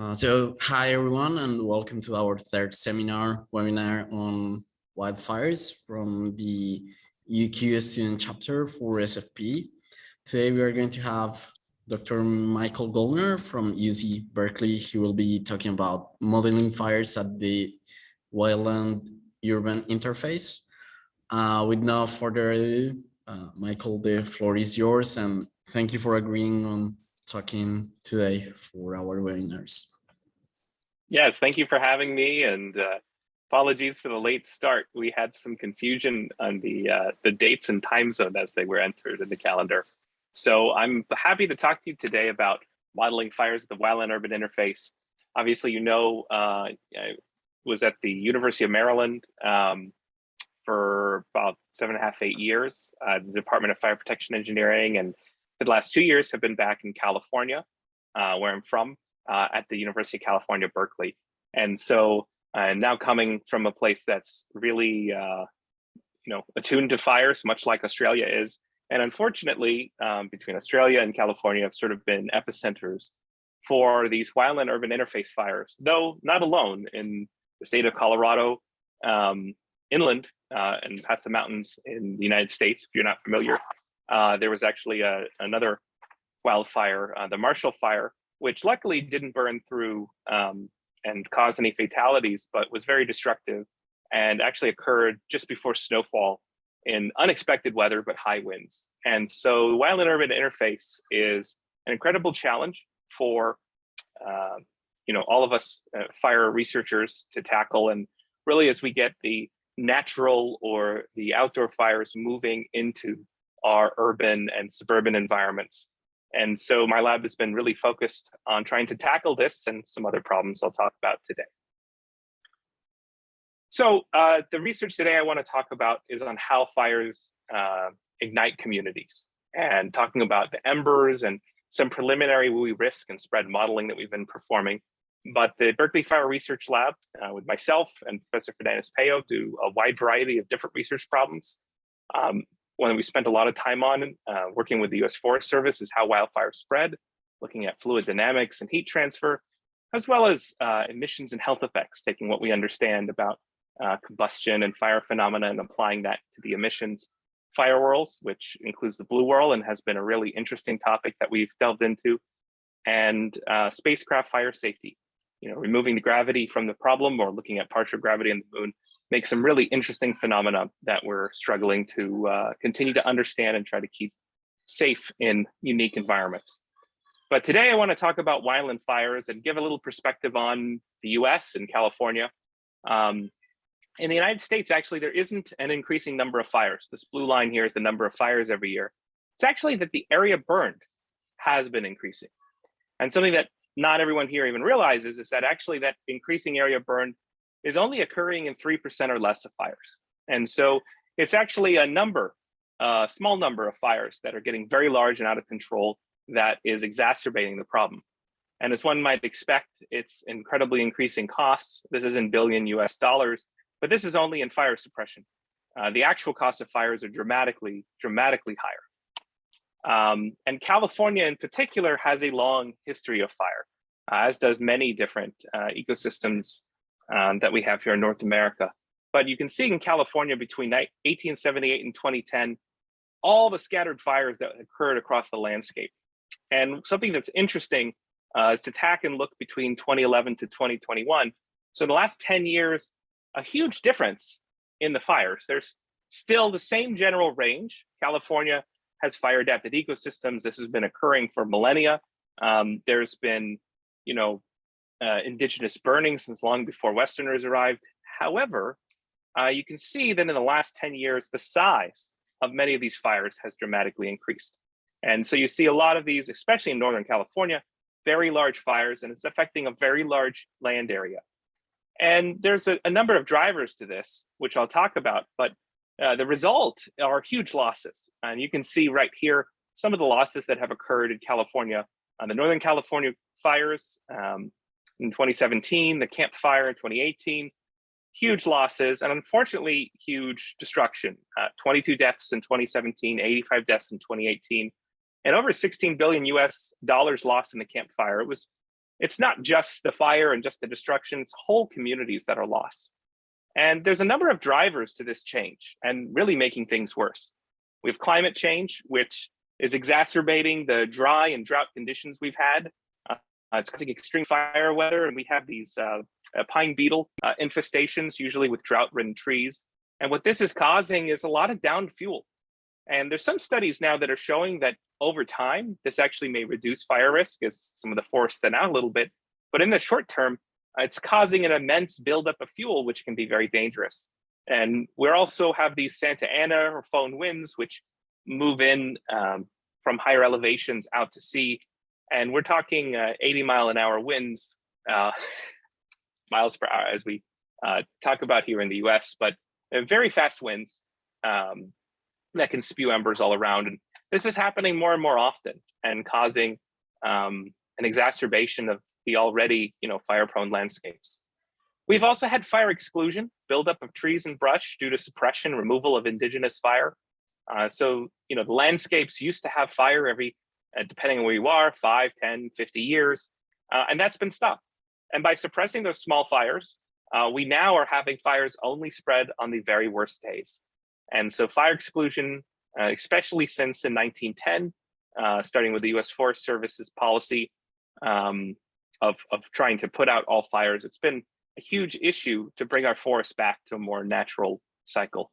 Hi everyone, and welcome to our third webinar on wildfires from the UQ student chapter for SFP. Today we are going to have Dr. Michael Gollner from UC Berkeley. He will be talking about modeling fires at the Wildland-Urban Interface. With no further ado, Michael, the floor is yours, and thank you for agreeing on talking today for our webinars. Yes, thank you for having me, and apologies for the late start. We had some confusion on the dates and time zone as they were entered in the calendar. So I'm happy to talk to you today about modeling fires at the Wildland-Urban Interface. Obviously, you know, I was at the University of Maryland for about 7.5, 8 years, the Department of Fire Protection Engineering, and for the last 2 years have been back in California, where I'm from, at the University of California, Berkeley. And so now coming from a place that's really, attuned to fires, much like Australia is. And unfortunately, between Australia and California have sort of been epicenters for these wildland-urban interface fires, though not alone. In the state of Colorado, inland and past the mountains in the United States, if you're not familiar, there was actually another wildfire, the Marshall Fire, which luckily didn't burn through and cause any fatalities, but was very destructive and actually occurred just before snowfall in unexpected weather, but high winds. And so the Wildland-Urban Interface is an incredible challenge for all of us fire researchers to tackle. And really, as we get the natural or the outdoor fires moving into our urban and suburban environments. And so my lab has been really focused on trying to tackle this and some other problems I'll talk about today. So the research today I want to talk about is on how fires ignite communities, and talking about the embers and some preliminary WUI risk and spread modeling that we've been performing. But the Berkeley Fire Research Lab with myself and Professor Fernandez Payo do a wide variety of different research problems. One that we spent a lot of time on working with the US Forest Service is how wildfires spread, looking at fluid dynamics and heat transfer, as well as emissions and health effects, taking what we understand about combustion and fire phenomena and applying that to the emissions. Fire whorls, which includes the blue whorl and has been a really interesting topic that we've delved into, and spacecraft fire safety. Removing the gravity from the problem or looking at partial gravity on the moon makes some really interesting phenomena that we're struggling to continue to understand and try to keep safe in unique environments. But today I want to talk about wildland fires and give a little perspective on the US and California. In the United States, actually, there isn't an increasing number of fires. This blue line here is the number of fires every year. It's actually that the area burned has been increasing. And something that not everyone here even realizes is that actually that increasing area burned is only occurring in 3% or less of fires. And so it's actually a small number of fires that are getting very large and out of control that is exacerbating the problem. And as one might expect, it's incredibly increasing costs. This is in billion US dollars, but this is only in fire suppression. The actual cost of fires are dramatically higher. And California in particular has a long history of fire, as does many different ecosystems that we have here in North America. But you can see in California between 1878 and 2010, all the scattered fires that occurred across the landscape. And something that's interesting is to tack and look between 2011 to 2021. So in the last 10 years, a huge difference in the fires. There's still the same general range. California has fire adapted ecosystems. This has been occurring for millennia. There's been, indigenous burning since long before Westerners arrived. However, you can see that in the last 10 years, the size of many of these fires has dramatically increased. And so you see a lot of these, especially in Northern California, very large fires, and it's affecting a very large land area. And there's a number of drivers to this, which I'll talk about, but the result are huge losses. And you can see right here some of the losses that have occurred in California. The Northern California fires in 2017, the Camp Fire in 2018, huge losses, and unfortunately, huge destruction. 22 deaths in 2017, 85 deaths in 2018, and over 16 billion US dollars lost in the Camp Fire. It was it's not just the fire and just the destruction, it's whole communities that are lost. And there's a number of drivers to this change and really making things worse. We have climate change, which is exacerbating the dry and drought conditions we've had. It's causing extreme fire weather, and we have these pine beetle infestations, usually with drought-ridden trees. And what this is causing is a lot of downed fuel. And there's some studies now that are showing that over time, this actually may reduce fire risk as some of the forests thin out a little bit. But in the short term, it's causing an immense buildup of fuel, which can be very dangerous. And we also have these Santa Ana or foehn winds, which move in from higher elevations out to sea. And we're talking 80-mile-an-hour winds, miles per hour, as we talk about here in the US, but very fast winds that can spew embers all around. And this is happening more and more often and causing an exacerbation of the already, fire-prone landscapes. We've also had fire exclusion, buildup of trees and brush due to suppression, removal of indigenous fire. So, the landscapes used to have fire every, depending on where you are, 5, 10, 50 years, and that's been stopped. And by suppressing those small fires, we now are having fires only spread on the very worst days. And so fire exclusion, especially since in 1910, starting with the US Forest Service's policy of trying to put out all fires, it's been a huge issue to bring our forests back to a more natural cycle.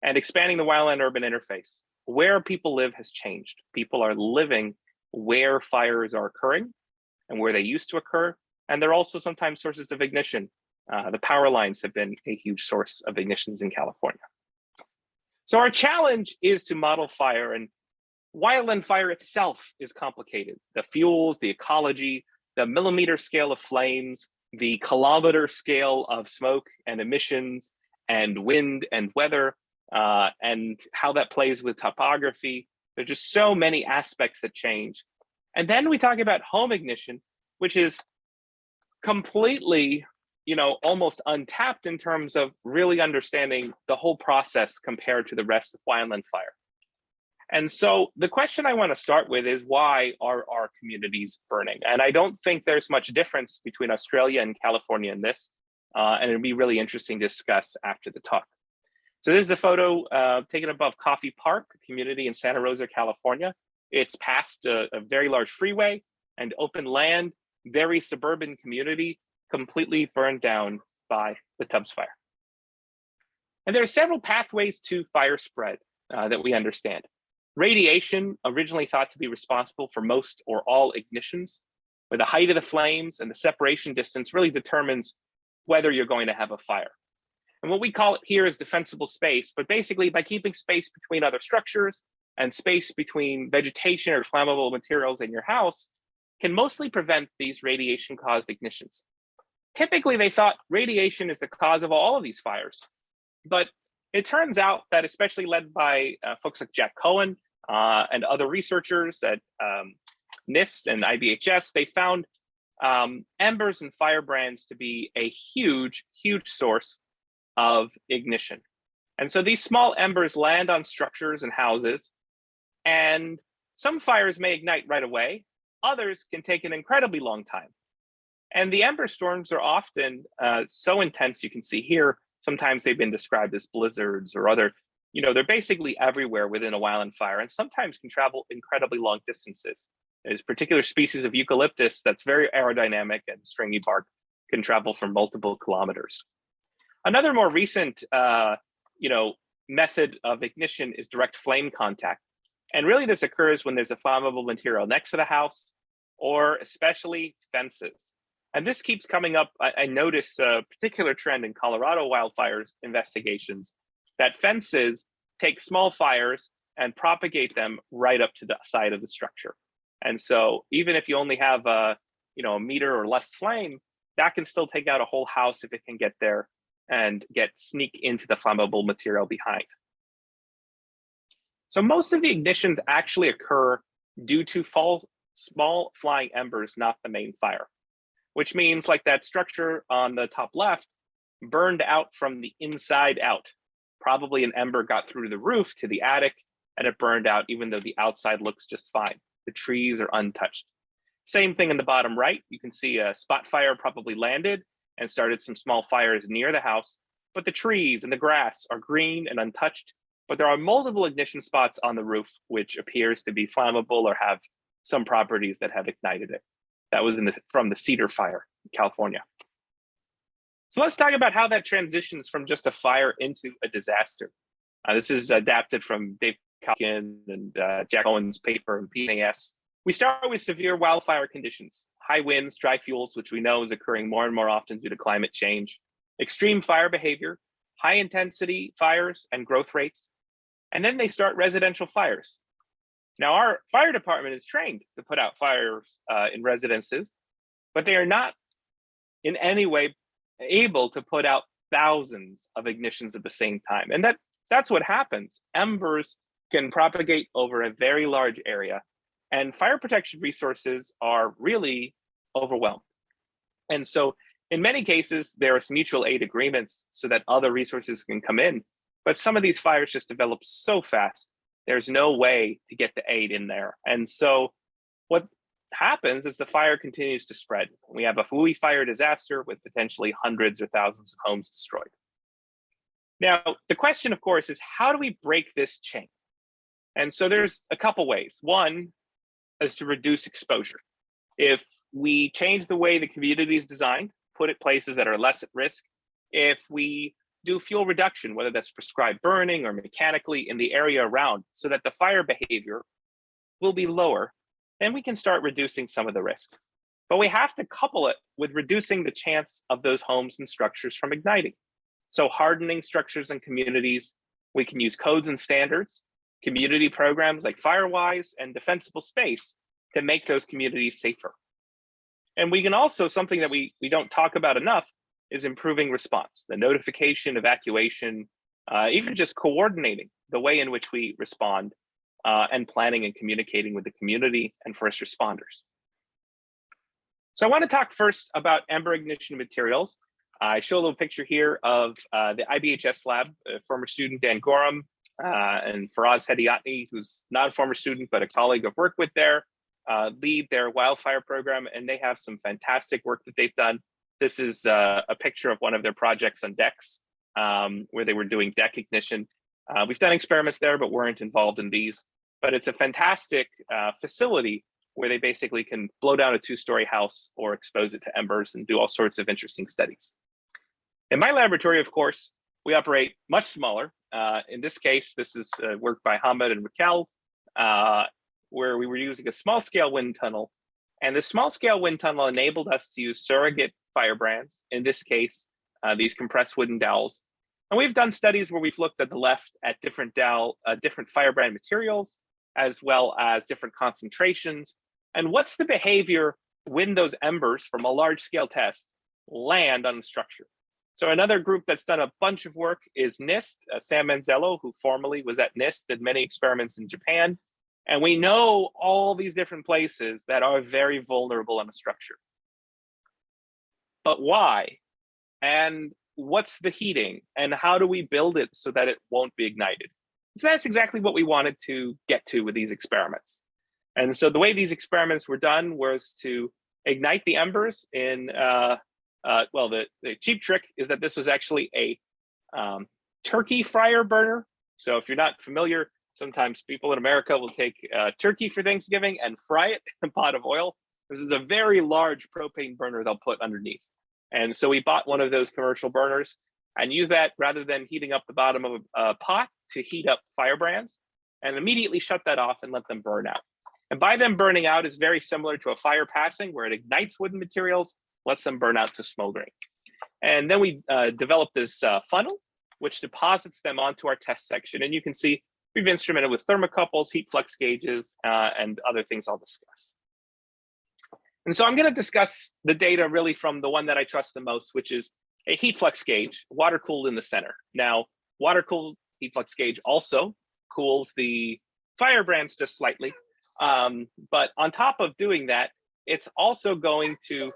And expanding the wildland-urban interface, where people live has changed. People are living where fires are occurring and where they used to occur. And they're also sometimes sources of ignition. The power lines have been a huge source of ignitions in California. So our challenge is to model fire, and wildland fire itself is complicated. The fuels, the ecology, the millimeter scale of flames, the kilometer scale of smoke and emissions and wind and weather, and how that plays with topography. There's just so many aspects that change. And then we talk about home ignition, which is completely, almost untapped in terms of really understanding the whole process compared to the rest of wildland fire. And so the question I want to start with is, why are our communities burning? And I don't think there's much difference between Australia and California in this, and it'd be really interesting to discuss after the talk. So this is a photo taken above Coffee Park, a community in Santa Rosa, California. It's past a very large freeway and open land, very suburban community, completely burned down by the Tubbs fire. And there are several pathways to fire spread that we understand. Radiation, originally thought to be responsible for most or all ignitions, where the height of the flames and the separation distance really determines whether you're going to have a fire. And what we call it here is defensible space, but basically by keeping space between other structures and space between vegetation or flammable materials in your house can mostly prevent these radiation-caused ignitions. Typically, they thought radiation is the cause of all of these fires, but it turns out that, especially led by folks like Jack Cohen and other researchers at NIST and IBHS, they found embers and firebrands to be a huge, huge source of ignition. And so these small embers land on structures and houses, and some fires may ignite right away. Others can take an incredibly long time. And the ember storms are often so intense, you can see here, sometimes they've been described as blizzards or other, they're basically everywhere within a wildland fire, and sometimes can travel incredibly long distances. There's particular species of eucalyptus that's very aerodynamic, and stringy bark can travel for multiple kilometers. Another more recent, method of ignition is direct flame contact. And really this occurs when there's a flammable material next to the house, or especially fences. And this keeps coming up. I notice a particular trend in Colorado wildfires investigations, that fences take small fires and propagate them right up to the side of the structure. And so even if you only have a meter or less flame, that can still take out a whole house if it can get there and sneak into the flammable material behind. So most of the ignitions actually occur due to small flying embers, not the main fire, which means like that structure on the top left burned out from the inside out. Probably an ember got through the roof to the attic and it burned out, even though the outside looks just fine. The trees are untouched. Same thing in the bottom right. You can see a spot fire probably landed and started some small fires near the house, but the trees and the grass are green and untouched, but there are multiple ignition spots on the roof, which appears to be flammable or have some properties that have ignited it. That was from the Cedar Fire in California. So let's talk about how that transitions from just a fire into a disaster. This is adapted from Dave Calkin and Jack Owen's paper in PNAS. We start with severe wildfire conditions, high winds, dry fuels, which we know is occurring more and more often due to climate change, extreme fire behavior, high intensity fires and growth rates, and then they start residential fires. Now, our fire department is trained to put out fires in residences, but they are not in any way able to put out thousands of ignitions at the same time. And that's what happens. Embers can propagate over a very large area, and fire protection resources are really overwhelmed. And so in many cases, there are some mutual aid agreements so that other resources can come in, but some of these fires just develop so fast, there's no way to get the aid in there. And so what happens is the fire continues to spread. We have a WUI fire disaster with potentially hundreds or thousands of homes destroyed. Now, the question, of course, is how do we break this chain? And so there's a couple ways. One is to reduce exposure. If we change the way the community is designed, put it places that are less at risk, if we do fuel reduction, whether that's prescribed burning or mechanically in the area around, so that the fire behavior will be lower, then we can start reducing some of the risk. But we have to couple it with reducing the chance of those homes and structures from igniting. So hardening structures and communities, we can use codes and standards, community programs like Firewise and Defensible Space to make those communities safer. And we can also, something that we don't talk about enough, is improving response, the notification, evacuation, even just coordinating the way in which we respond and planning and communicating with the community and first responders. So I want to talk first about Ember ignition materials. I show a little picture here of the IBHS lab, former student Dan Gorham and Faraz Hedayatni, who's not a former student, but a colleague I've worked with there, lead their wildfire program, and they have some fantastic work that they've done. This is a picture of one of their projects on decks where they were doing deck ignition. We've done experiments there, but weren't involved in these. But it's a fantastic facility where they basically can blow down a 2-story house or expose it to embers and do all sorts of interesting studies. In my laboratory, of course, we operate much smaller. In this case, this is work by Hamid and Raquel, where we were using a small-scale wind tunnel. And the small-scale wind tunnel enabled us to use surrogate firebrands, in this case, these compressed wooden dowels. And we've done studies where we've looked at the left at different different firebrand materials, as well as different concentrations. And what's the behavior when those embers from a large-scale test land on the structure? So another group that's done a bunch of work is NIST. Sam Manzello, who formerly was at NIST, did many experiments in Japan. And we know all these different places that are very vulnerable on a structure. But why? And what's the heating? And how do we build it so that it won't be ignited? So that's exactly what we wanted to get to with these experiments. And so the way these experiments were done was to ignite the embers in, well, the cheap trick is that this was actually a turkey fryer burner. So if you're not familiar, sometimes people in America will take turkey for Thanksgiving and fry it in a pot of oil. This is a very large propane burner they'll put underneath. And so we bought one of those commercial burners and use that rather than heating up the bottom of a pot to heat up firebrands, and immediately shut that off and let them burn out. And by them burning out is very similar to a fire passing, where it ignites wooden materials, lets them burn out to smoldering. And then we developed this funnel, which deposits them onto our test section. And you can see we've instrumented with thermocouples, heat flux gauges, and other things I'll discuss. And so I'm going to discuss the data really from the one that I trust the most, which is a heat flux gauge, water cooled in the center. Now, water cooled heat flux gauge also cools the firebrands just slightly. But on top of doing that, it's also going to,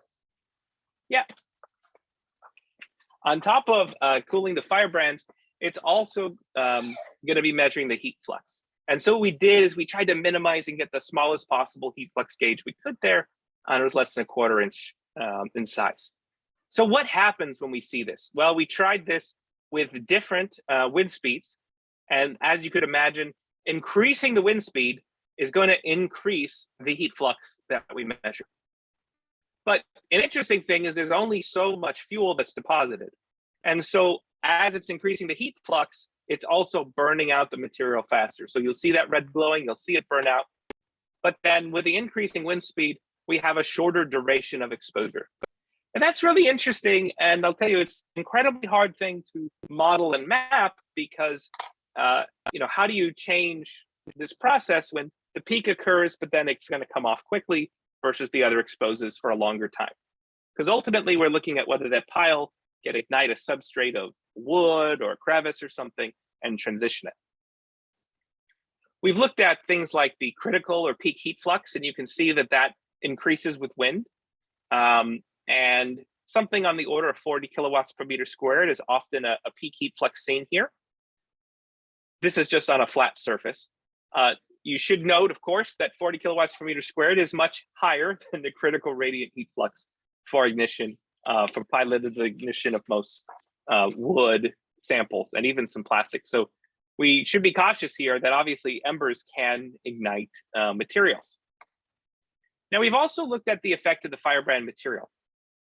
on top of cooling the firebrands, it's also going to be measuring the heat flux. And so what we did is we tried to minimize and get the smallest possible heat flux gauge we could there, and it was less than a quarter inch in size. So what happens when we see this? Well, we tried this with different wind speeds. And as you could imagine, increasing the wind speed is going to increase the heat flux that we measure. But an interesting thing is there's only so much fuel that's deposited. And so as it's increasing the heat flux, it's also burning out the material faster. So you'll see that red glowing, you'll see it burn out. But then with the increasing wind speed, we have a shorter duration of exposure. And that's really interesting. And I'll tell you, it's an incredibly hard thing to model and map because, how do you change this process when the peak occurs, but then it's going to come off quickly versus the other exposes for a longer time? Because ultimately, we're looking at whether that pile can ignite a substrate of wood or crevice or something and transition it. We've looked at things like the critical or peak heat flux, and you can see that that increases with wind. And something on the order of 40 kilowatts per meter squared is often a peak heat flux seen here. This is just on a flat surface. You should note, of course, that 40 kilowatts per meter squared is much higher than the critical radiant heat flux for ignition, for piloted ignition of most wood samples and even some plastic. So we should be cautious here that obviously embers can ignite materials. Now, we've also looked at the effect of the Firebrand material.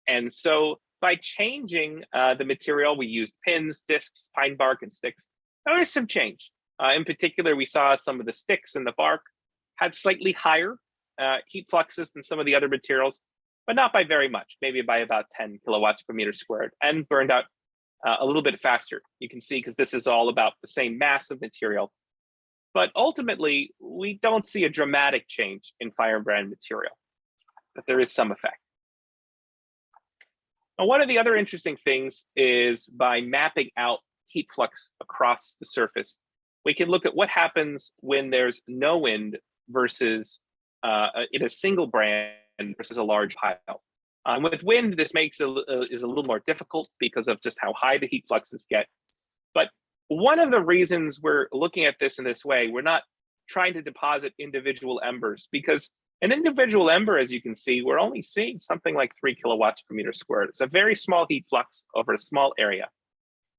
And so by changing the material, we used pins, discs, pine bark, and sticks. There was some change. In particular, we saw some of the sticks and the bark had slightly higher heat fluxes than some of the other materials, but not by very much, maybe by about 10 kilowatts per meter squared, and burned out a little bit faster. You can see, because this is all about the same mass of material. But ultimately, we don't see a dramatic change in Firebrand material, but there is some effect. Now, one of the other interesting things is by mapping out heat flux across the surface, we can look at what happens when there's no wind versus in a single brand versus a large pile. With wind, this makes is a little more difficult because of just how high the heat fluxes get. But one of the reasons we're looking at this in this way, we're not trying to deposit individual embers, because an individual ember, as you can see, we're only seeing something like 3 kilowatts per meter squared. It's a very small heat flux over a small area.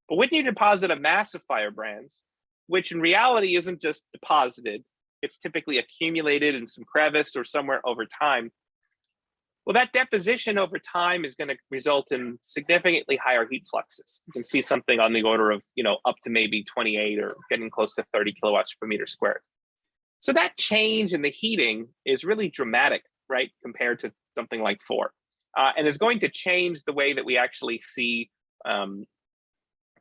But when you deposit a mass of firebrands, which in reality isn't just deposited, it's typically accumulated in some crevice or somewhere over time. Well, that deposition over time is going to result in significantly higher heat fluxes. You can see something on the order of, up to maybe 28 or getting close to 30 kilowatts per meter squared. So that change in the heating is really dramatic, right, compared to something like 4. And is going to change the way that we actually see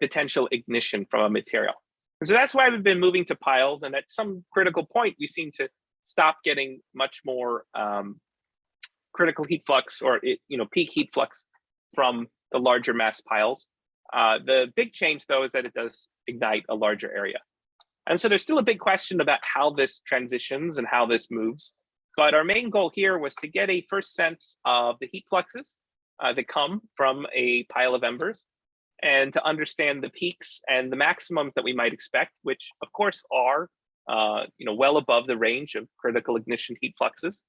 potential ignition from a material. And so that's why we've been moving to piles. And at some critical point, we seem to stop getting much more critical heat flux or peak heat flux from the larger mass piles. The big change, though, is that it does ignite a larger area. And so there's still a big question about how this transitions and how this moves. But our main goal here was to get a first sense of the heat fluxes that come from a pile of embers, and to understand the peaks and the maximums that we might expect, which of course are well above the range of critical ignition heat fluxes.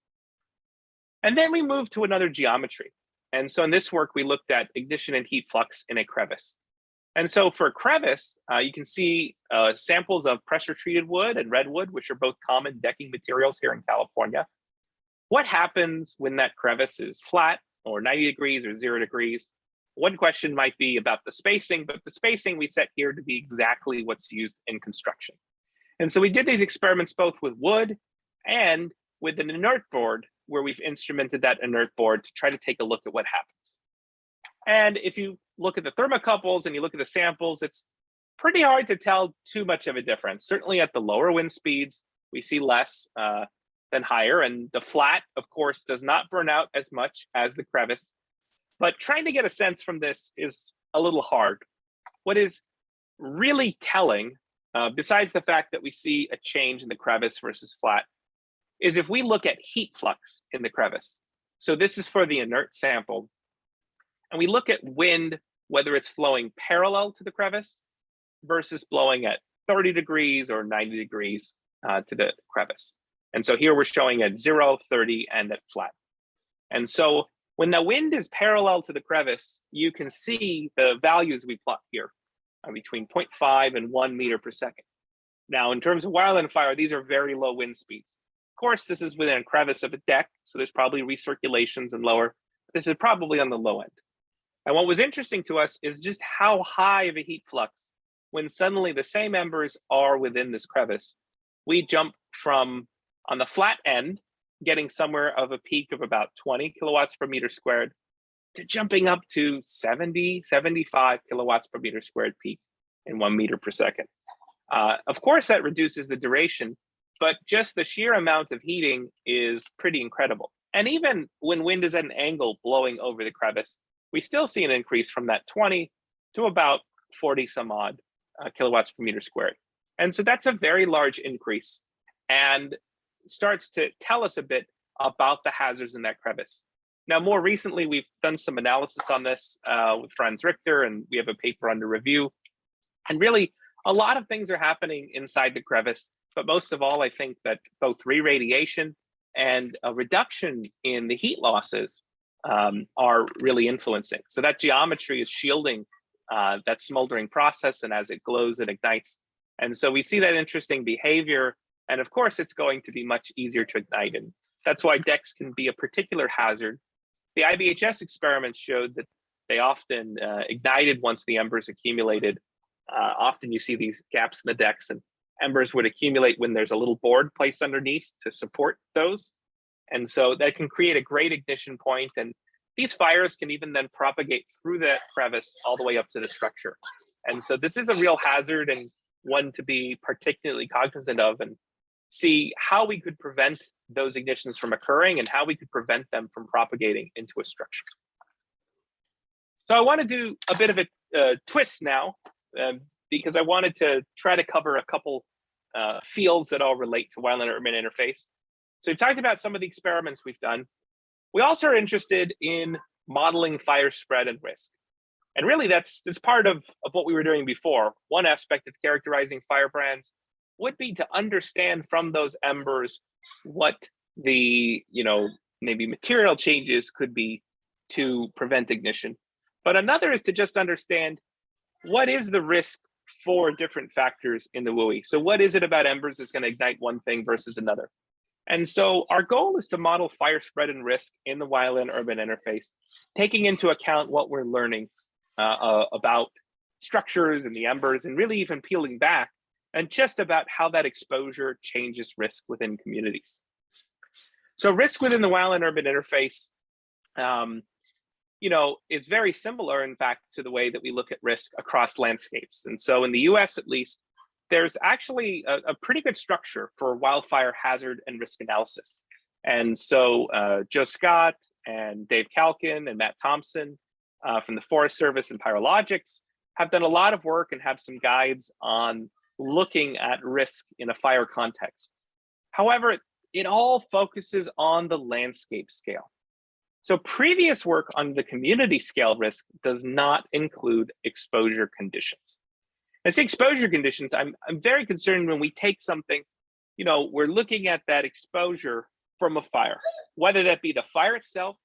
And then we moved to another geometry. And so in this work, we looked at ignition and heat flux in a crevice. And so for crevice, you can see samples of pressure treated wood and redwood, which are both common decking materials here in California. What happens when that crevice is flat or 90 degrees or 0 degrees? One question might be about the spacing, but the spacing we set here to be exactly what's used in construction. And so we did these experiments both with wood and with an inert board, where we've instrumented that inert board to try to take a look at what happens. And if you look at the thermocouples and you look at the samples, it's pretty hard to tell too much of a difference. Certainly at the lower wind speeds, we see less than higher. And the flat, of course, does not burn out as much as the crevice. But trying to get a sense from this is a little hard. What is really telling, besides the fact that we see a change in the crevice versus flat, is if we look at heat flux in the crevice. So this is for the inert sample. And we look at wind, whether it's flowing parallel to the crevice versus blowing at 30 degrees or 90 degrees to the crevice. And so here we're showing at 0, 30, and at flat. And so when the wind is parallel to the crevice, you can see the values we plot here between 0.5 and 1 meter per second. Now, in terms of wildland fire, these are very low wind speeds. Of course, this is within a crevice of a deck, so there's probably recirculations and lower. This is probably on the low end. And what was interesting to us is just how high of a heat flux, when suddenly the same embers are within this crevice, we jump from, on the flat end, getting somewhere of a peak of about 20 kilowatts per meter squared, to jumping up to 70, 75 kilowatts per meter squared peak in 1 meter per second. Of course, that reduces the duration, but just the sheer amount of heating is pretty incredible. And even when wind is at an angle blowing over the crevice, we still see an increase from that 20 to about 40 some odd kilowatts per meter squared. And so that's a very large increase and starts to tell us a bit about the hazards in that crevice. Now, more recently, we've done some analysis on this with Franz Richter, and we have a paper under review. And really, a lot of things are happening inside the crevice, but most of all, I think that both re-radiation and a reduction in the heat losses are really influencing. So that geometry is shielding that smoldering process, and as it glows, it ignites. And so we see that interesting behavior, and of course, it's going to be much easier to ignite, and that's why decks can be a particular hazard. The IBHS experiments showed that they often ignited once the embers accumulated. Often you see these gaps in the decks, and embers would accumulate when there's a little board placed underneath to support those. And so that can create a great ignition point, and these fires can even then propagate through that crevice all the way up to the structure. And so this is a real hazard, and one to be particularly cognizant of, and see how we could prevent those ignitions from occurring and how we could prevent them from propagating into a structure. So I want to do a bit of a twist now, because I wanted to try to cover a couple fields that all relate to Wildland-Urban Interface. So we've talked about some of the experiments we've done. We also are interested in modeling fire spread and risk. And really that's part of what we were doing before. One aspect of characterizing firebrands would be to understand from those embers what the, maybe material changes could be to prevent ignition. But another is to just understand what is the risk for different factors in the WUI. So what is it about embers that's going to ignite one thing versus another? And so our goal is to model fire spread and risk in the Wildland-Urban Interface, taking into account what we're learning about structures and the embers, and really even peeling back and just about how that exposure changes risk within communities. So risk within the Wildland-Urban Interface, is very similar, in fact, to the way that we look at risk across landscapes. And so in the US, at least, there's actually a pretty good structure for wildfire hazard and risk analysis. And so Joe Scott and Dave Kalkin and Matt Thompson from the Forest Service and Pyrologics have done a lot of work and have some guides on looking at risk in a fire context. However, it all focuses on the landscape scale. So previous work on the community scale risk does not include exposure conditions. I say exposure conditions, I'm very concerned when we take something, we're looking at that exposure from a fire, whether that be the fire itself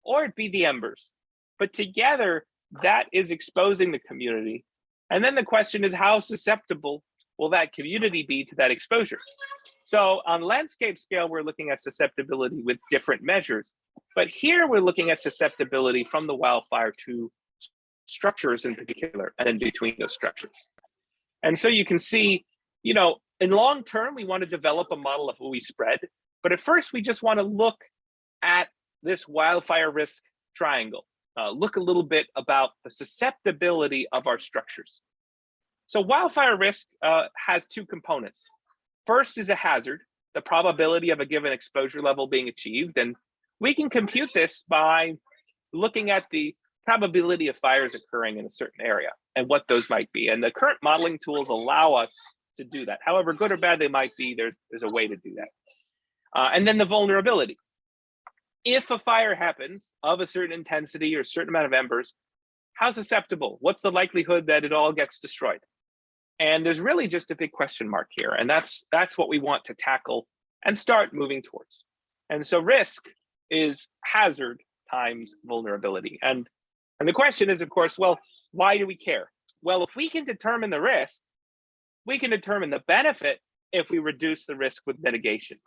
or it be the embers. But together, that is exposing the community. And then the question is, how susceptible will that community be to that exposure? So on landscape scale, we're looking at susceptibility with different measures. But here we're looking at susceptibility from the wildfire to structures in particular, and in between those structures. And so you can see, in long term, we want to develop a model of WUI spread. But at first, we just want to look at this wildfire risk triangle, look a little bit about the susceptibility of our structures. So wildfire risk has two components. First is a hazard, the probability of a given exposure level being achieved. And we can compute this by looking at the probability of fires occurring in a certain area and what those might be. And the current modeling tools allow us to do that. However good or bad they might be, there's a way to do that. And then the vulnerability. If a fire happens of a certain intensity or a certain amount of embers, how susceptible? What's the likelihood that it all gets destroyed? And there's really just a big question mark here. And that's what we want to tackle and start moving towards. And so risk is hazard times vulnerability. And the question is, of course, well, why do we care? Well, if we can determine the risk, we can determine the benefit if we reduce the risk with mitigation.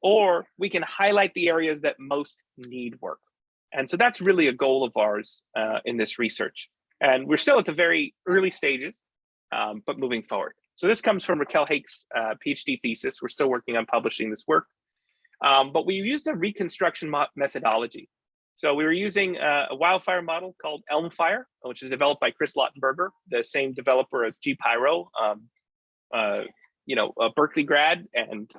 Or we can highlight the areas that most need work. And so that's really a goal of ours in this research. And we're still at the very early stages, but moving forward. So this comes from Raquel Hake's PhD thesis. We're still working on publishing this work. But we used a reconstruction methodology. So we were using a wildfire model called Elm Fire, which is developed by Chris Lautenberger, the same developer as gPyro, a Berkeley grad, and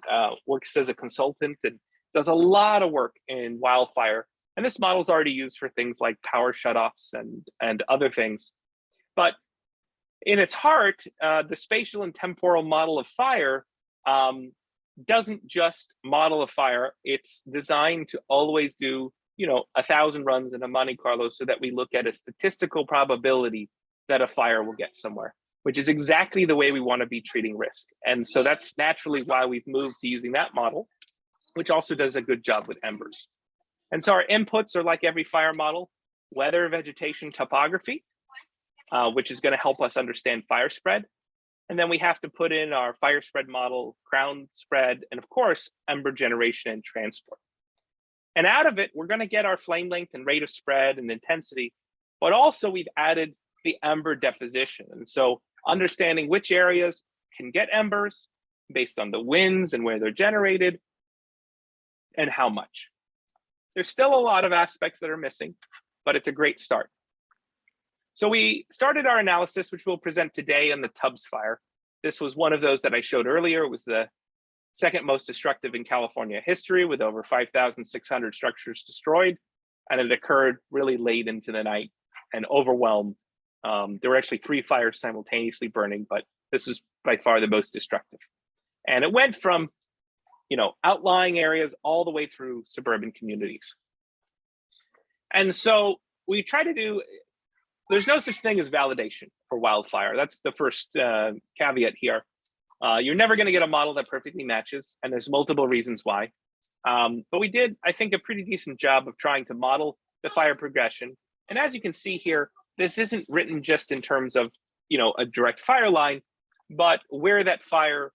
works as a consultant and does a lot of work in wildfire. And this model is already used for things like power shutoffs and other things. But in its heart, the spatial and temporal model of fire doesn't just model a fire. It's designed to always do 1,000 runs in a Monte Carlo so that we look at a statistical probability that a fire will get somewhere, which is exactly the way we want to be treating risk. And so that's naturally why we've moved to using that model, which also does a good job with embers. And so our inputs are like every fire model: weather, vegetation, topography, which is going to help us understand fire spread. And then we have to put in our fire spread model, ground spread, and of course, ember generation and transport. And out of it, we're going to get our flame length and rate of spread and intensity, but also we've added the ember deposition. And so understanding which areas can get embers based on the winds and where they're generated and how much. There's still a lot of aspects that are missing, but it's a great start. So we started our analysis, which we'll present today, on the Tubbs fire. This was one of those that I showed earlier. It was the second most destructive in California history, with over 5,600 structures destroyed. And it occurred really late into the night and overwhelmed. There were actually 3 fires simultaneously burning, but this is by far the most destructive. And it went from outlying areas all the way through suburban communities. And so we try to do, there's no such thing as validation for wildfire. That's the first caveat here. You're never going to get a model that perfectly matches, and there's multiple reasons why. But we did, I think, a pretty decent job of trying to model the fire progression. And as you can see here, this isn't written just in terms of a direct fire line, but where that fire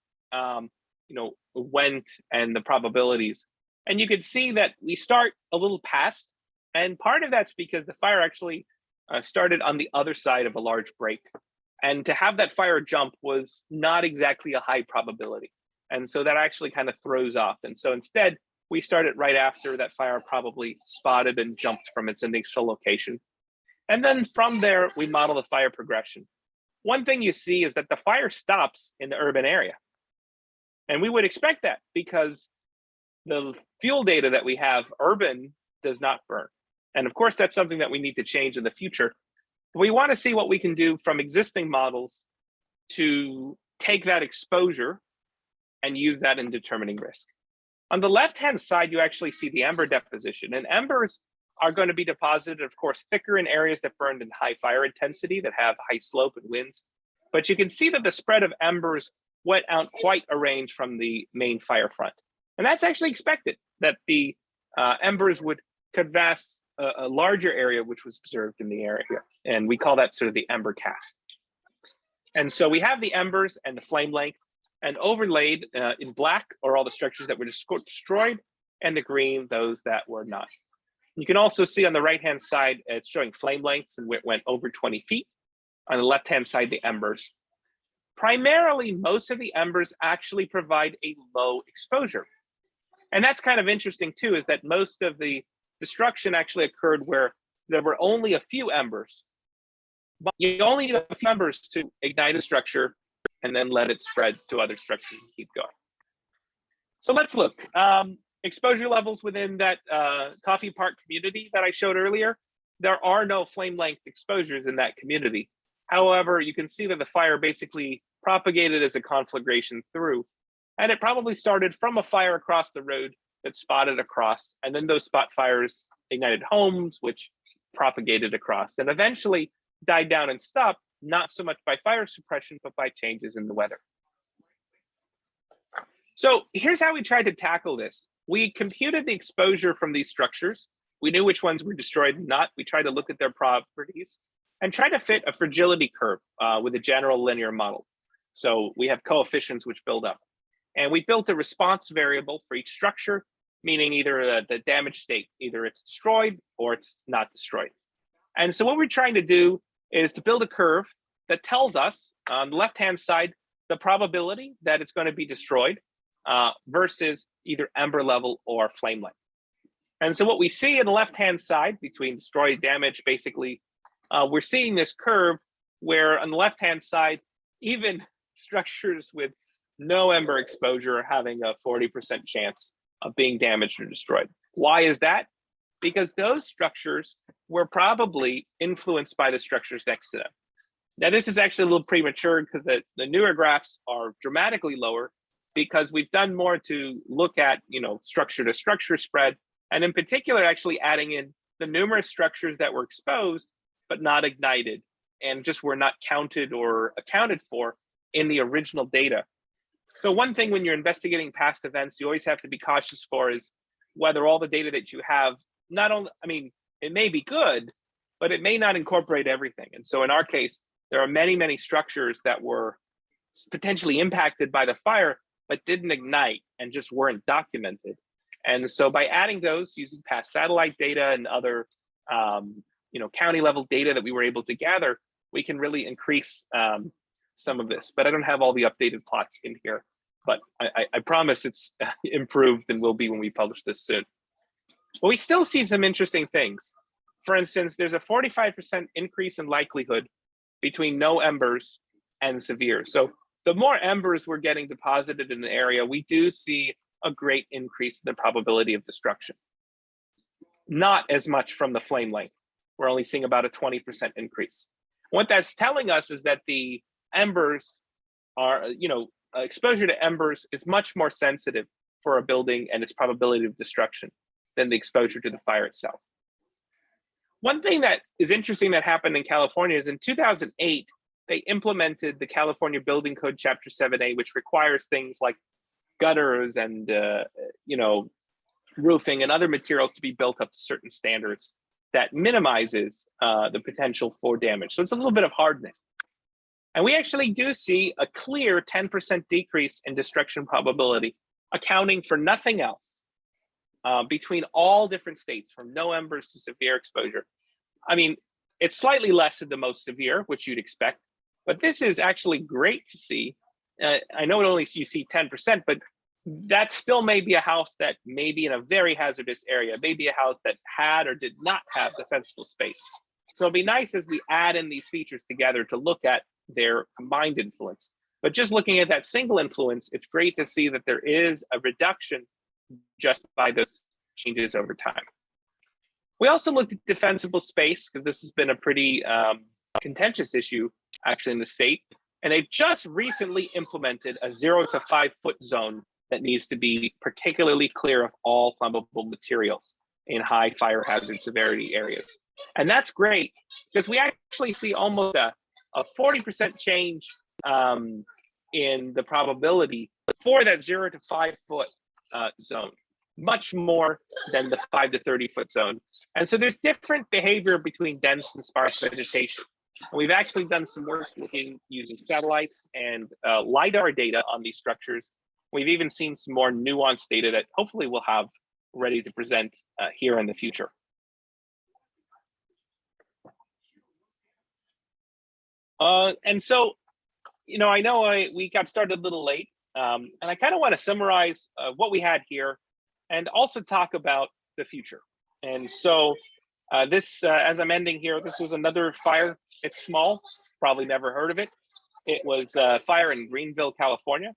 went and the probabilities. And you could see that we start a little past, and part of that's because the fire actually started on the other side of a large break. And to have that fire jump was not exactly a high probability. And so that actually kind of throws off. And so instead, we started right after that fire probably spotted and jumped from its initial location. And then from there, we model the fire progression. One thing you see is that the fire stops in the urban area. And we would expect that because the fuel data that we have, urban does not burn. And of course, that's something that we need to change in the future. We want to see what we can do from existing models to take that exposure and use that in determining risk. On the left-hand side, you actually see the ember deposition, and embers are going to be deposited, of course, thicker in areas that burned in high fire intensity, that have high slope and winds. But you can see that the spread of embers went out quite a range from the main fire front. And that's actually expected, that the embers would canvass a larger area which was observed in the area here. And we call that sort of the ember cast. And so we have the embers and the flame length, and overlaid in black are all the structures that were destroyed, and the green, those that were not. You can also see on the right-hand side, it's showing flame lengths and it went over 20 feet. On the left-hand side, the embers. Primarily, most of the embers actually provide a low exposure. And that's kind of interesting too, is that most of the destruction actually occurred where there were only a few embers. But you only need a few embers to ignite a structure and then let it spread to other structures and keep going. So let's look. Exposure levels within that coffee park community that I showed earlier, there are no flame length exposures in that community. However, you can see that the fire basically propagated as a conflagration through, and it probably started from a fire across the road that spotted across, and then those spot fires ignited homes, which propagated across, and eventually died down and stopped, not so much by fire suppression, but by changes in the weather. So here's how we tried to tackle this. We computed the exposure from these structures. We knew which ones were destroyed and not. We tried to look at their properties and try to fit a fragility curve with a general linear model. So we have coefficients which build up. And we built a response variable for each structure, meaning either the damage state, either it's destroyed or it's not destroyed. And so what we're trying to do is to build a curve that tells us on the left-hand side, the probability that it's going to be destroyed versus either ember level or flame length. And so what we see on the left-hand side between destroyed damage, basically, we're seeing this curve where on the left-hand side, even structures with no ember exposure are having a 40% chance of being damaged or destroyed. Why is that? Because those structures were probably influenced by the structures next to them. Now, this is actually a little premature because the newer graphs are dramatically lower because we've done more to look at, structure to structure spread, and in particular, actually adding in the numerous structures that were exposed but not ignited and just were not counted or accounted for in the original data. So one thing when you're investigating past events, you always have to be cautious for is whether all the data that you have, not only, it may be good, but it may not incorporate everything. And so in our case, there are many, many structures that were potentially impacted by the fire, but didn't ignite and just weren't documented. And so by adding those using past satellite data and other county level data that we were able to gather, we can really increase some of this. But I don't have all the updated plots in here, but I promise it's improved and will be when we publish this soon. But we still see some interesting things. For instance, there's a 45% increase in likelihood between no embers and severe. So the more embers we're getting deposited in the area, we do see a great increase in the probability of destruction. Not as much from the flame length. We're only seeing about a 20% increase. What that's telling us is that the embers are, exposure to embers is much more sensitive for a building and its probability of destruction than the exposure to the fire itself. One thing that is interesting that happened in California is in 2008, they implemented the California Building Code Chapter 7A, which requires things like gutters and roofing and other materials to be built up to certain standards that minimizes the potential for damage. So it's a little bit of hardening. And we actually do see a clear 10% decrease in destruction probability, accounting for nothing else between all different states, from no embers to severe exposure. It's slightly less in the most severe, which you'd expect, but this is actually great to see. I know you see 10%, but that still may be a house that may be in a very hazardous area, maybe a house that had or did not have defensible space. So it'll be nice as we add in these features together to look at their combined influence. But just looking at that single influence, it's great to see that there is a reduction just by those changes over time. We also looked at defensible space because this has been a pretty contentious issue actually in the state. And they just recently implemented a 0 to 5 foot zone that needs to be particularly clear of all flammable materials in high fire hazard severity areas. And that's great because we actually see almost a 40% change in the probability for that 0 to 5 foot zone, much more than the 5 to 30 foot zone. And so there's different behavior between dense and sparse vegetation. And we've actually done some work using satellites and LiDAR data on these structures. We've even seen some more nuanced data that hopefully we'll have ready to present here in the future. And so, I know we got started a little late, and I kind of want to summarize what we had here and also talk about the future. And so this, as I'm ending here, this is another fire. It's small, probably never heard of it. It was a fire in Greenville, California.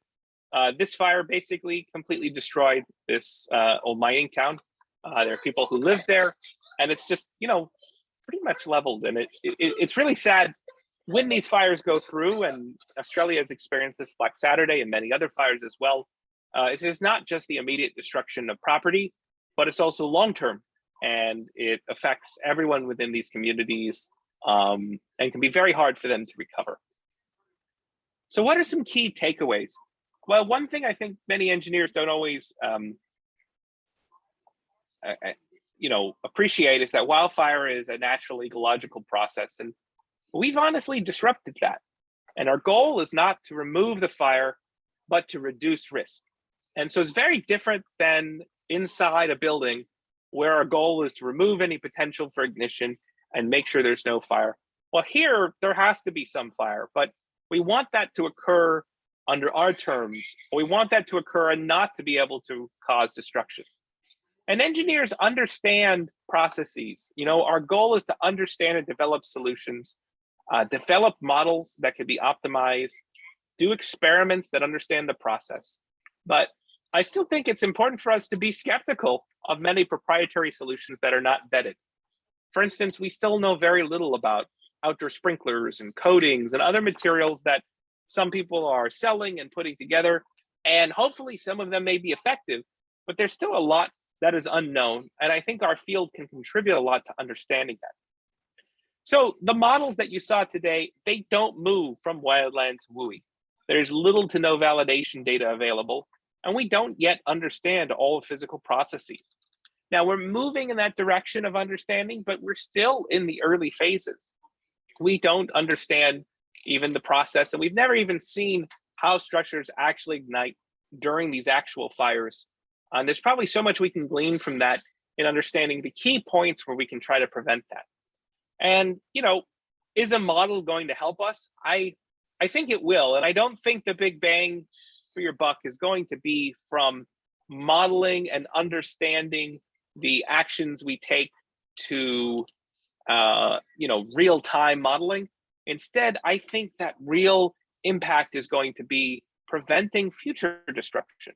This fire basically completely destroyed this old mining town. There are people who live there, and it's just, pretty much leveled. And it's really sad when these fires go through, and Australia has experienced this Black Saturday and many other fires as well. It's not just the immediate destruction of property, but it's also long-term, and it affects everyone within these communities and can be very hard for them to recover. So what are some key takeaways? Well, one thing I think many engineers don't always appreciate is that wildfire is a natural ecological process, and we've honestly disrupted that. And our goal is not to remove the fire, but to reduce risk. And so it's very different than inside a building where our goal is to remove any potential for ignition and make sure there's no fire. Well, here, there has to be some fire, but we want that to occur under our terms. We want that to occur and not to be able to cause destruction. And engineers understand processes. Our goal is to understand and develop solutions, develop models that can be optimized, do experiments that understand the process. But I still think it's important for us to be skeptical of many proprietary solutions that are not vetted. For instance, we still know very little about outdoor sprinklers and coatings and other materials that some people are selling and putting together. And hopefully some of them may be effective, but there's still a lot that is unknown. And I think our field can contribute a lot to understanding that. So the models that you saw today, they don't move from wildland to WUI. There's little to no validation data available, and we don't yet understand all physical processes. Now we're moving in that direction of understanding, but we're still in the early phases. We don't understand even the process, and we've never even seen how structures actually ignite during these actual fires. And there's probably so much we can glean from that in understanding the key points where we can try to prevent that. And, is a model going to help us? I think it will. And I don't think the big bang for your buck is going to be from modeling and understanding the actions we take to, real-time modeling. Instead, I think that real impact is going to be preventing future destruction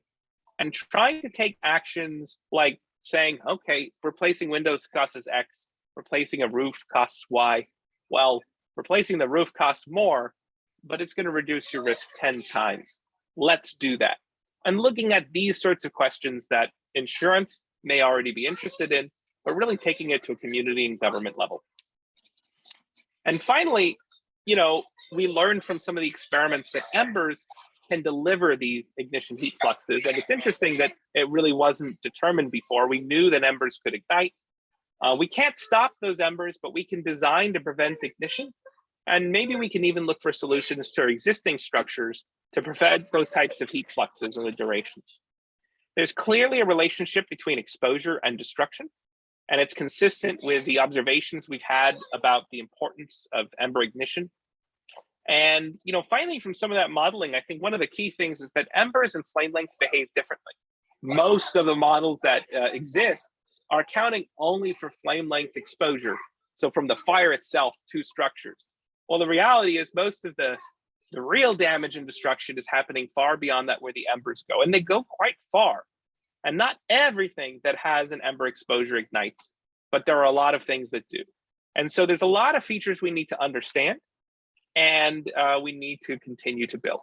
and trying to take actions like saying, okay, replacing windows costs X, replacing a roof costs Y. Well, replacing the roof costs more, but it's going to reduce your risk 10 times. Let's do that. And looking at these sorts of questions that insurance may already be interested in, but really taking it to a community and government level. And finally, we learned from some of the experiments that embers can deliver these ignition heat fluxes. And it's interesting that it really wasn't determined before. We knew that embers could ignite. We can't stop those embers, but we can design to prevent ignition. And maybe we can even look for solutions to our existing structures to prevent those types of heat fluxes and the durations. There's clearly a relationship between exposure and destruction, and it's consistent with the observations we've had about the importance of ember ignition. And finally, from some of that modeling, I think one of the key things is that embers and flame length behave differently. Most of the models that exist are accounting only for flame length exposure, so from the fire itself to structures. Well, the reality is most of the real damage and destruction is happening far beyond that, where the embers go, and they go quite far. And not everything that has an ember exposure ignites, but there are a lot of things that do. And so there's a lot of features we need to understand, and we need to continue to build.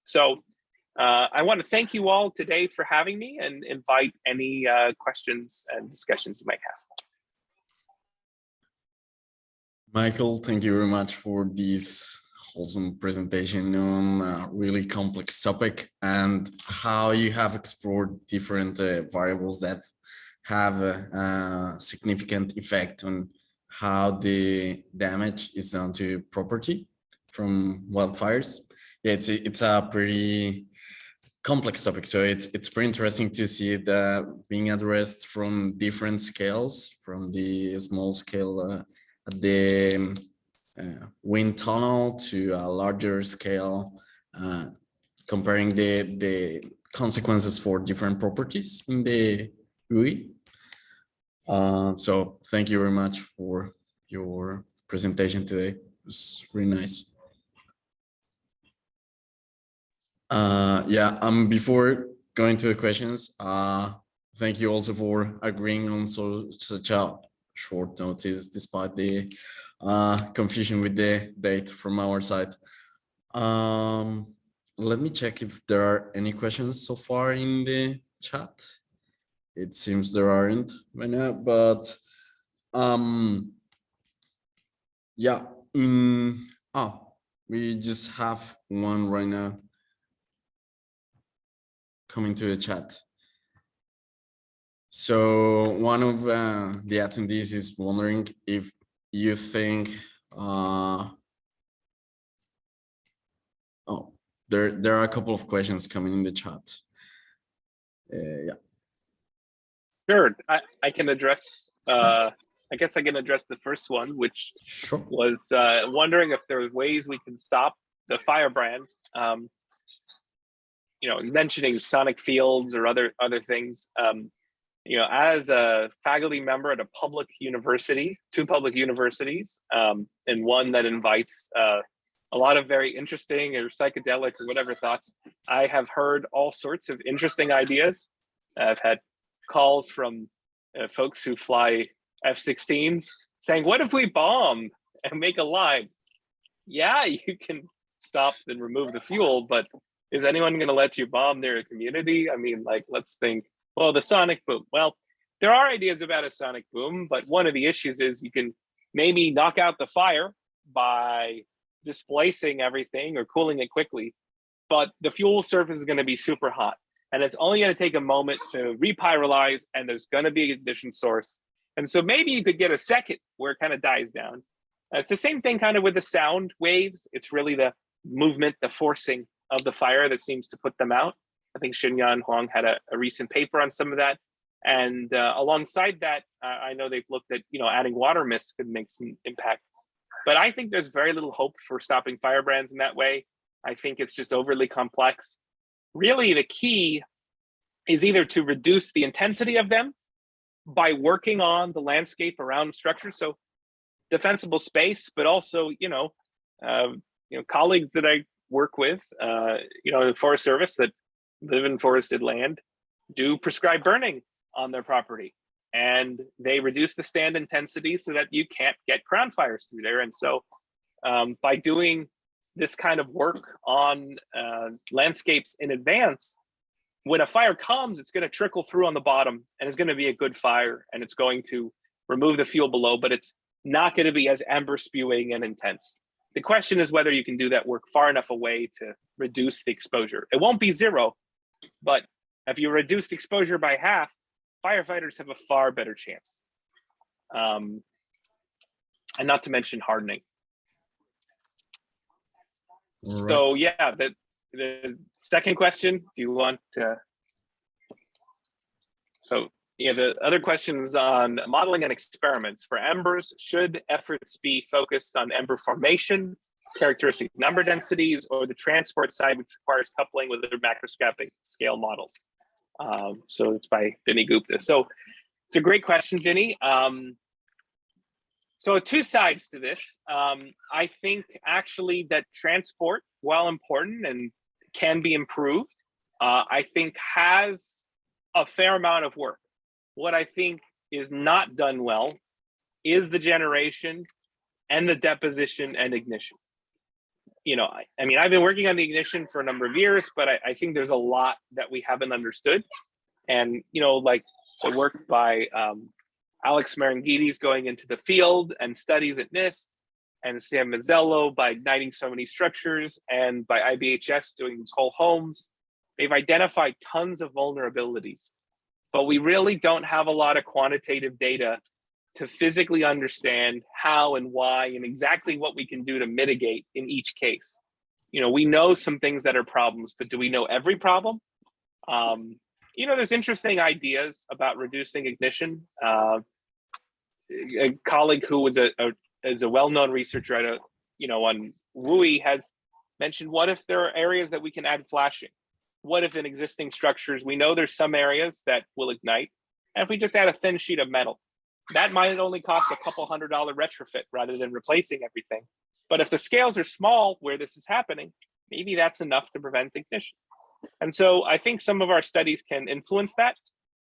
So I want to thank you all today for having me and invite any questions and discussions you might have. Michael, thank you very much for this wholesome presentation on a really complex topic and how you have explored different variables that have a significant effect on how the damage is done to property from wildfires. It's a pretty complex topic, so it's pretty interesting to see that being addressed from different scales, from the small scale at the wind tunnel to a larger scale, comparing the consequences for different properties in the WUI. So thank you very much for your presentation today. It was really nice. Before going to the questions, thank you also for agreeing on such a short notice despite the confusion with the date from our side. Let me check if there are any questions so far in the chat. It seems there aren't right now, but we just have one right now. coming to the chat. So one of the attendees is wondering if you think, oh, there are a couple of questions coming in the chat. Yeah. Sure, I can address, I guess I can address the first one, which Sure. was wondering if there was ways we can stop the Firebrand. You know, mentioning sonic fields or other things. You know, as a faculty member at a public university, 2 public universities, and one that invites a lot of very interesting or psychedelic or whatever thoughts, I have heard all sorts of interesting ideas. I've had calls from folks who fly F-16s saying, what if we bomb and make a line? Yeah, you can stop and remove the fuel, but is anyone going to let you bomb their community? I mean, like, let's think, well, the sonic boom. Well, there are ideas about a sonic boom, but one of the issues is you can maybe knock out the fire by displacing everything or cooling it quickly, but the fuel surface is going to be super hot. And it's only going to take a moment to repyralize, and there's going to be an ignition source. And so maybe you could get a second where it kind of dies down. It's the same thing kind of with the sound waves. It's really the movement, the forcing of the fire that seems to put them out. I think Xinyan Huang had a recent paper on some of that. And alongside that, I know they've looked at, you know, adding water mist could make some impact. But I think there's very little hope for stopping firebrands in that way. I think it's just overly complex. Really, the key is either to reduce the intensity of them by working on the landscape around structures, so defensible space, but also, colleagues that I work with, the Forest Service that live in forested land do prescribe burning on their property, and they reduce the stand intensity so that you can't get crown fires through there. And so by doing this kind of work on landscapes in advance, when a fire comes, it's going to trickle through on the bottom, and it's going to be a good fire, and it's going to remove the fuel below, but it's not going to be as ember spewing and intense. The question is whether you can do that work far enough away to reduce the exposure. It won't be zero, but if you reduce the exposure by half, firefighters have a far better chance. And not to mention hardening. Right. So yeah, the second question, do you want to? So yeah, the other questions on modeling and experiments for embers. Should efforts be focused on ember formation, characteristic number densities, or the transport side, which requires coupling with other macroscopic scale models? So it's by Vinny Gupta. So it's a great question, Vinny. So 2 sides to this. I think actually that transport, while important and can be improved, I think has a fair amount of work. What I think is not done well is the generation and the deposition and ignition. You know, I mean, I've been working on the ignition for a number of years, but I think there's a lot that we haven't understood. And, you know, like the work by Alex Maranghides going into the field and studies at NIST, and Sam Mazzello by igniting so many structures, and by IBHS doing these whole homes. They've identified tons of vulnerabilities, but we really don't have a lot of quantitative data to physically understand how and why and exactly what we can do to mitigate in each case. You know, we know some things that are problems, but do we know every problem? You know, there's interesting ideas about reducing ignition. A colleague who was a well-known researcher at on WUI has mentioned, what if there are areas that we can add flashing? What if in existing structures, we know there's some areas that will ignite, and if we just add a thin sheet of metal, that might only cost a couple $100 retrofit rather than replacing everything. But if the scales are small where this is happening, maybe that's enough to prevent ignition. And so I think some of our studies can influence that,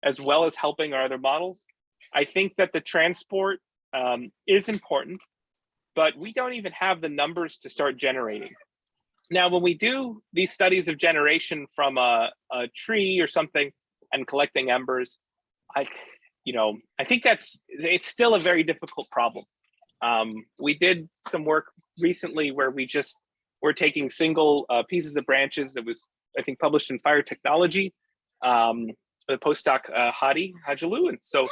as well as helping our other models. I think that the transport is important, but we don't even have the numbers to start generating. Now, when we do these studies of generation from a tree or something and collecting embers, I think it's still a very difficult problem. We did some work recently where we're taking single pieces of branches that was, I think, published in Fire Technology, the postdoc Hadi Hajalu. And so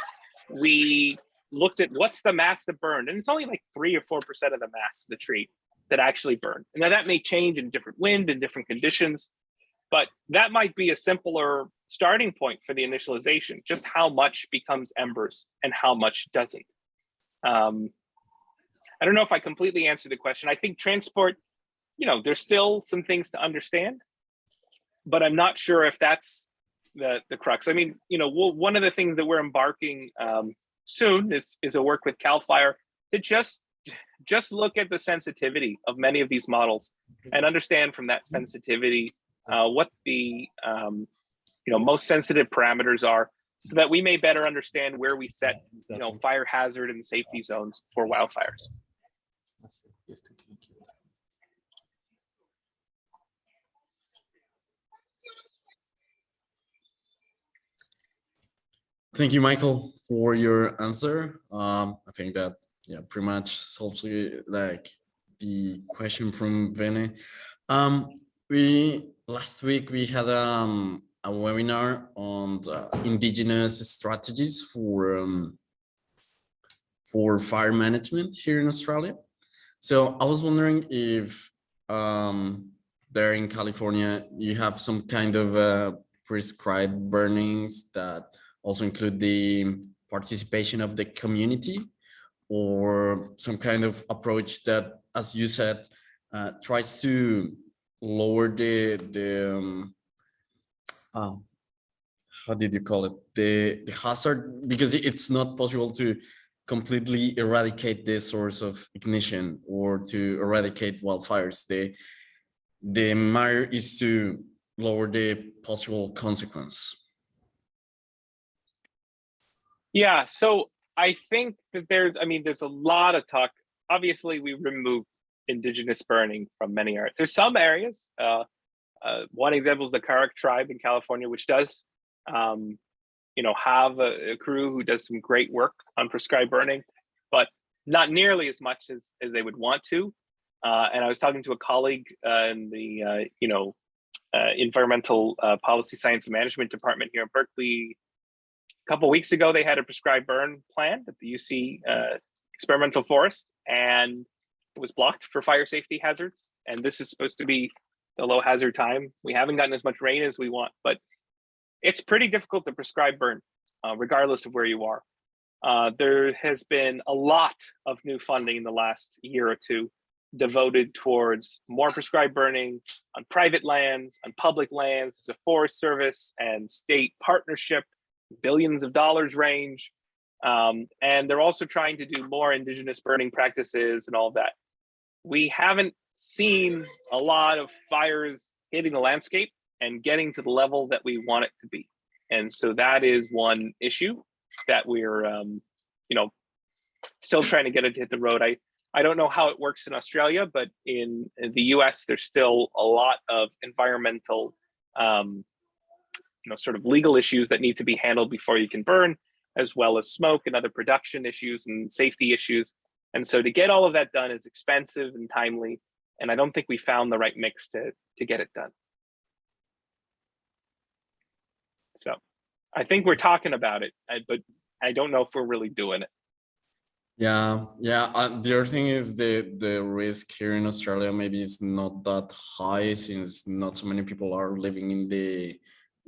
we looked at what's the mass that burned, and it's only like 3 or 4% of the mass of the tree that actually burned. And now that may change in different wind and different conditions, but that might be a simpler starting point for the initialization, just how much becomes embers and how much doesn't. I don't know if I completely answered the question. I think transport, there's still some things to understand, but I'm not sure if that's the crux. I mean, one of the things that we're embarking soon is a work with CAL FIRE to just look at the sensitivity of many of these models and understand from that sensitivity what the most sensitive parameters are, so that we may better understand where we set fire hazard and safety zones for wildfires. Thank you, Michael, for your answer. I think that pretty much solves the question from Vene. Last week we had a webinar on indigenous strategies for fire management here in Australia. So I was wondering if there in California you have some kind of prescribed burnings that also include the participation of the community, or some kind of approach that, as you said, tries to lower the how did you call it, the hazard, because it's not possible to completely eradicate the source of ignition or to eradicate wildfires. The matter is to lower the possible consequence. Yeah, so I think that there's a lot of talk. Obviously, we removed indigenous burning from many areas. There's some areas. One example is the Karak tribe in California, which does, have a crew who does some great work on prescribed burning, but not nearly as much as they would want to. And I was talking to a colleague in the environmental policy science and management department here in Berkeley. A couple of weeks ago, they had a prescribed burn plan at the UC experimental forest, and it was blocked for fire safety hazards. And this is supposed to be the low hazard time. We haven't gotten as much rain as we want, but it's pretty difficult to prescribe burn, regardless of where you are. There has been a lot of new funding in the last year or two devoted towards more prescribed burning on private lands, on public lands. There's a Forest Service and state partnership, billions of dollars range. And they're also trying to do more indigenous burning practices and all of that. We haven't seen a lot of fires hitting the landscape and getting to the level that we want it to be. And so that is one issue that we're, still trying to get it to hit the road. I don't know how it works in Australia, but in the US, there's still a lot of environmental, sort of legal issues that need to be handled before you can burn, as well as smoke and other production issues and safety issues. And so to get all of that done is expensive and timely. And I don't think we found the right mix to get it done. So I think we're talking about it, but I don't know if we're really doing it. Yeah. The other thing is the risk here in Australia maybe is not that high, since not so many people are living in the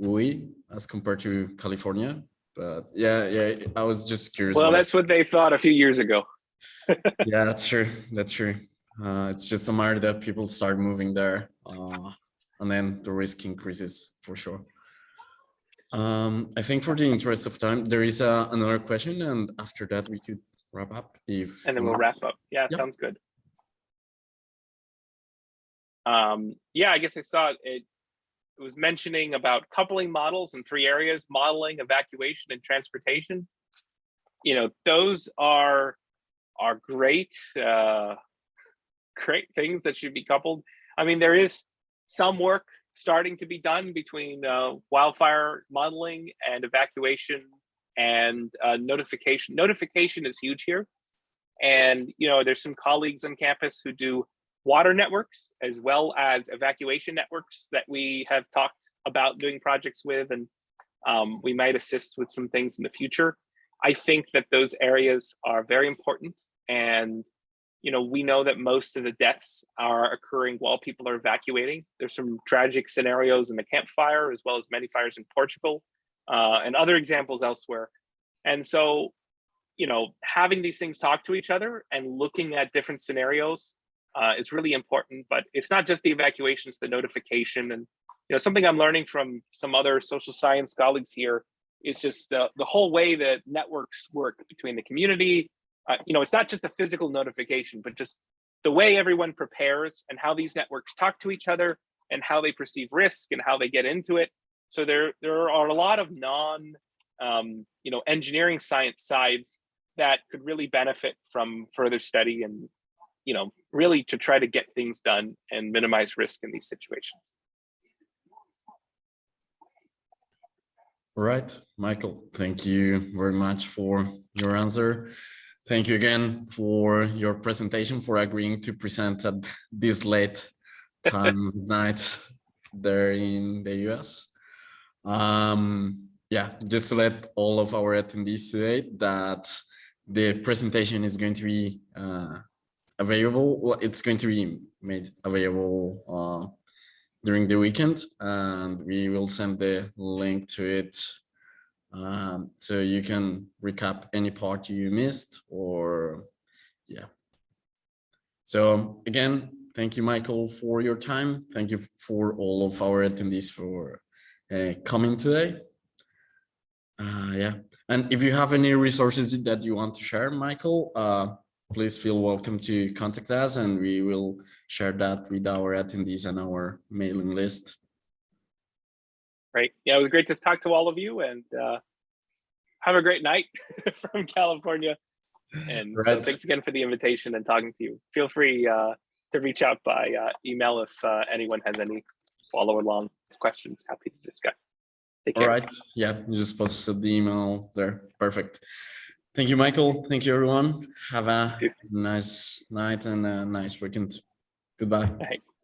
WUI as compared to California. But yeah, I was just curious. Well, that's what they thought a few years ago. Yeah, that's true. It's just a matter that people start moving there, and then the risk increases for sure. I think for the interest of time, there is another question, and after that we could wrap up. And then we'll wrap up. Yeah, yep. Sounds good. I guess I saw it was mentioning about coupling models in 3 areas: modeling, evacuation, and transportation. Those are great, great things that should be coupled. I mean, there is some work starting to be done between wildfire modeling and evacuation and notification. Notification is huge here. And, there's some colleagues on campus who do water networks as well as evacuation networks that we have talked about doing projects with and We might assist with some things in the future. I think that those areas are very important. And, we know that most of the deaths are occurring while people are evacuating. There's some tragic scenarios in the Camp Fire, as well as many fires in Portugal, and other examples elsewhere. And so, having these things talk to each other and looking at different scenarios is really important. But it's not just the evacuations, the notification. And something I'm learning from some other social science colleagues here is just the whole way that networks work between the community. It's not just a physical notification, but just the way everyone prepares and how these networks talk to each other and how they perceive risk and how they get into it. So there are a lot of engineering science sides that could really benefit from further study and, really to try to get things done and minimize risk in these situations. All right, Michael, thank you very much for your answer. Thank you again for your presentation, for agreeing to present at this late time night there in the US. Yeah, just to let all of our attendees today that the presentation is going to be available. Well, it's going to be made available during the weekend, and we will send the link to it so you can recap any part you missed, or yeah. So again, thank you, Michael, for your time. Thank you for all of our attendees for coming today. Yeah, and if you have any resources that you want to share, Michael, please feel welcome to contact us, and we will share that with our attendees and our mailing list. Great. Yeah, it was great to talk to all of you, and have a great night from California. And right. So thanks again for the invitation and talking to you. Feel free to reach out by email if anyone has any follow-along questions. Happy to discuss. Take care. All right. Yeah, you just posted the email there. Perfect. Thank you, Michael. Thank you, everyone. Have a nice night and a nice weekend. Goodbye.